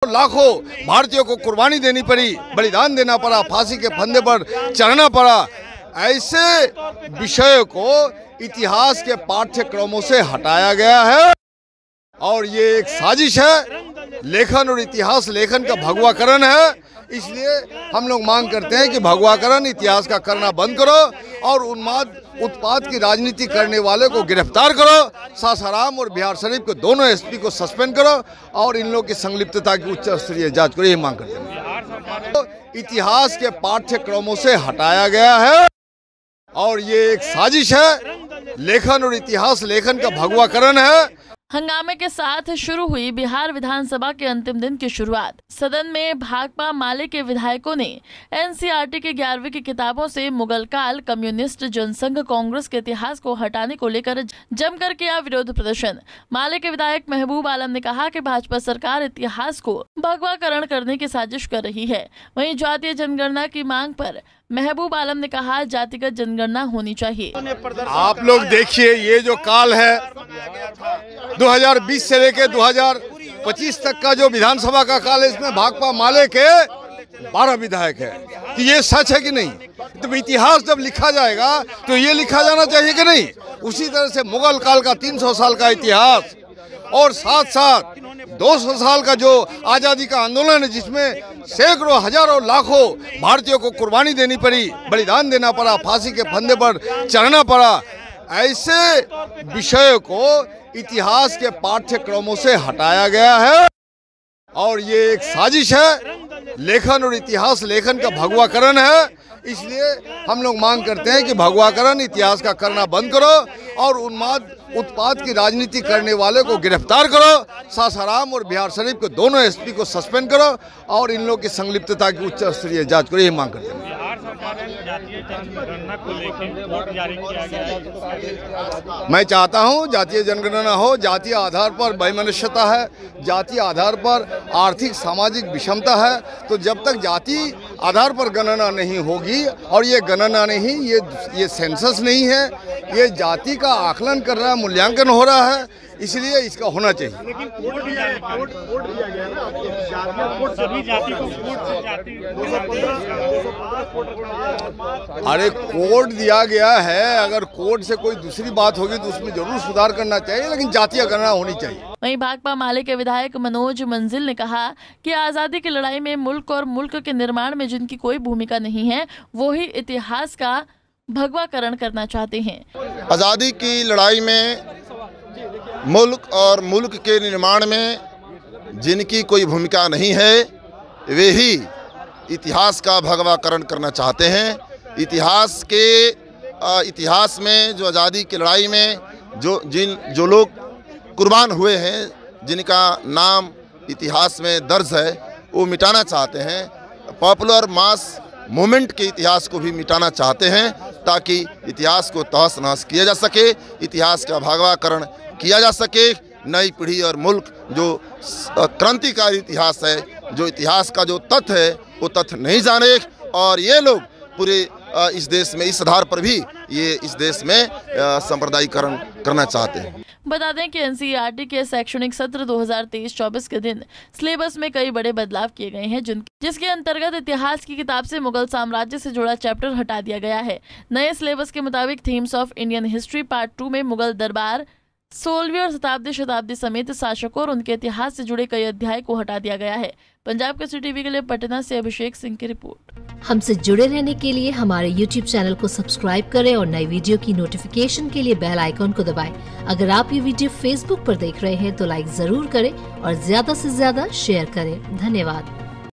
लाखों भारतीयों को कुर्बानी देनी पड़ी, बलिदान देना पड़ा, फांसी के फंदे पर चढ़ना पड़ा। ऐसे विषय को इतिहास के पाठ्यक्रमों से हटाया गया है और ये एक साजिश है। लेखन और इतिहास लेखन का भगवाकरण है। इसलिए हम लोग मांग करते हैं कि भगवाकरण इतिहास का करना बंद करो और उन्माद उत्पाद की राजनीति करने वाले को गिरफ्तार करो। सासाराम और बिहार शरीफ के दोनों एसपी को सस्पेंड करो और इन लोगों की संलिप्तता की उच्च स्तरीय जांच करो, यही मांग करते हैं। तो इतिहास के पाठ्यक्रमों से हटाया गया है और ये एक साजिश है। लेखन और इतिहास लेखन का भगवाकरण है। हंगामे के साथ शुरू हुई बिहार विधानसभा के अंतिम दिन की शुरुआत। सदन में भाकपा माले के विधायकों ने एनसीईआरटी के 11वीं की किताबों से मुगल काल, कम्युनिस्ट, जनसंघ, कांग्रेस के इतिहास को हटाने को लेकर जमकर किया विरोध प्रदर्शन। माले के विधायक महबूब आलम ने कहा कि भाजपा सरकार इतिहास को भगवाकरण करने की साजिश कर रही है। वहीं जातीय जनगणना की मांग पर महबूब आलम ने कहा, जातिगत जनगणना होनी चाहिए। आप लोग देखिए, ये जो काल है 2020 से लेकर 2025 तक का जो विधानसभा का काल है, इसमें भाकपा माले के 12 विधायक है। तो ये सच है कि नहीं? तो इतिहास जब लिखा जाएगा तो ये लिखा जाना चाहिए कि नहीं? उसी तरह से मुगल काल का 300 साल का इतिहास और साथ साथ 200 साल का जो आज़ादी का आंदोलन है, जिसमें सैकड़ों हजारों लाखों भारतीयों को कुर्बानी देनी पड़ी, बलिदान देना पड़ा, फांसी के फंदे पर चढ़ना पड़ा। ऐसे विषय को इतिहास के पाठ्यक्रमों से हटाया गया है और ये एक साजिश है। लेखन और इतिहास लेखन का भगवाकरण है। इसलिए हम लोग मांग करते हैं कि भगवाकरण इतिहास का करना बंद करो और उन्माद उत्पाद की राजनीति करने वाले को गिरफ्तार करो। सासाराम और बिहार शरीफ के दोनों एसपी को सस्पेंड करो और इन लोगों की संलिप्तता की उच्च स्तरीय जांच करो, यही मांग करते हैं। मैं चाहता हूं जातीय जनगणना हो। जातीय आधार पर वैमनस्यता है, जातीय आधार पर आर्थिक सामाजिक विषमता है। तो जब तक जाति आधार पर गणना नहीं होगी, और ये गणना नहीं, ये सेंसस नहीं है, ये जाति का आकलन कर रहा है, मूल्यांकन हो रहा है, इसलिए इसका होना चाहिए। लेकिन कोड दिया गया ना, सभी जाति को अरे कोड दिया गया है। अगर कोड से कोई दूसरी बात होगी तो उसमें जरूर सुधार करना चाहिए, लेकिन जातीय गणना होनी चाहिए। वहीं भाकपा माले के विधायक मनोज मंजिल ने कहा कि आजादी की लड़ाई में मुल्क और मुल्क के निर्माण में जिनकी कोई भूमिका नहीं है, वो ही इतिहास का भगवाकरण करना चाहते हैं। आजादी की लड़ाई में मुल्क और मुल्क के निर्माण में जिनकी कोई भूमिका नहीं है, वे ही इतिहास का भगवाकरण करना चाहते हैं। इतिहास में जो आज़ादी की लड़ाई में जो लोग कुर्बान हुए हैं, जिनका नाम इतिहास में दर्ज है, वो मिटाना चाहते हैं। पॉपुलर मास मूवमेंट के इतिहास को भी मिटाना चाहते हैं, ताकि इतिहास को तहस नहस किया जा सके, इतिहास का भगवाकरण किया जा सके। नई पीढ़ी और मुल्क जो क्रांतिकारी इतिहास है, जो इतिहास का जो तथ्य है, वो तथ्य नहीं जाने, और ये लोग पूरे इस देश में इस आधार पर भी ये इस देश में सांप्रदायिकरण करना चाहते हैं। बता दें कि एनसीईआरटी के शैक्षणिक सत्र 2023-24 के दिन सिलेबस में कई बड़े बदलाव किए गए हैं, जिसके अंतर्गत इतिहास की किताब से मुगल साम्राज्य से जुड़ा चैप्टर हटा दिया गया है। नए सिलेबस के मुताबिक themes of Indian history part 2 में मुगल दरबार, 16वीं और शताब्दी समेत शासकों और उनके इतिहास से जुड़े कई अध्याय को हटा दिया गया है। पंजाब के टीवी के लिए पटना से अभिषेक सिंह की रिपोर्ट। हमसे जुड़े रहने के लिए हमारे YouTube चैनल को सब्सक्राइब करें और नई वीडियो की नोटिफिकेशन के लिए बेल आइकॉन को दबाएं। अगर आप ये वीडियो Facebook पर देख रहे हैं तो लाइक जरूर करें और ज्यादा से ज्यादा शेयर करें। धन्यवाद।